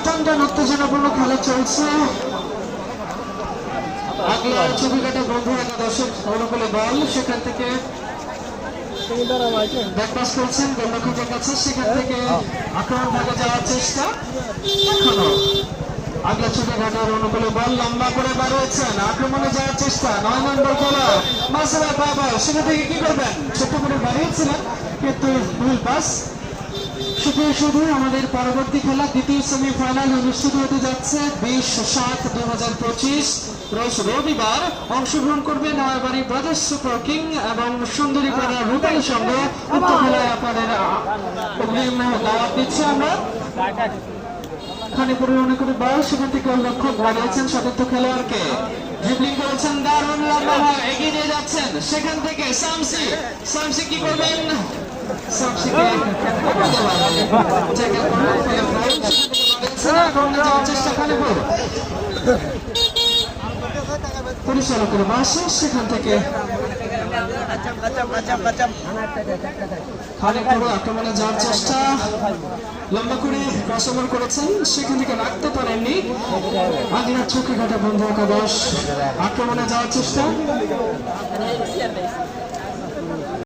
টানটান উত্তেজনাপূর্ণ খেলা চলছে। আগলা ছবিঘাটা বন্ধু একাদশের অনুকূলে বল, সেখান থেকে ব্যাকপাস করছেন গোলরক্ষকের কাছে, সেখান থেকে আক্রমণ ভাগে যাওয়ার চেষ্টা। এখনো আগলা ছবিঘাটার অনুকূলে বল লম্বা করে বাড়িয়েছেন, আক্রমণে যাওয়ার চেষ্টা। 9 নম্বর খেলোয়াড় মাসুদ বাবা সেখান থেকে কি করবেন, ছোট্ট করে বাড়িয়েছিলেন কিন্তু ভুল পাস। শুধু আমাদের পরবর্তী খেলা দ্বিতীয় সেমিফাইনাল অনুষ্ঠিত হতে যাচ্ছে 20/7/2025 রোজ রবিবার। অংশগ্রহণ করবে নয়াবাড়ি ব্রাদার্স সুপার কিং এবং সুন্দরীপাড়া রূপালী সংঘ। উক্ত খেলায় আপনাদের অগ্রিম দাওয়াত দিচ্ছি আমরা। খানিপুরের অনেক বল, সেখান থেকে লক্ষ্য বাড়িয়েছেন সতীর্থ খেলোয়াড়কে, ড্রিবলিং করেছেন, দারুণ লম্বা এগিয়ে নিয়ে যাচ্ছেন। সেখান থেকে শামসি কি করবেন, পরিচালকের বাসে, সেখান থেকে আক্রমণে যাওয়ার চেষ্টা, লম্বা করে ক্রসওভার করেছেন, সেখান থেকে রাখতে পারেননি। আগলার চোখে ঘাটা বন্ধু একাদশ, আক্রমণে যাওয়ার চেষ্টা।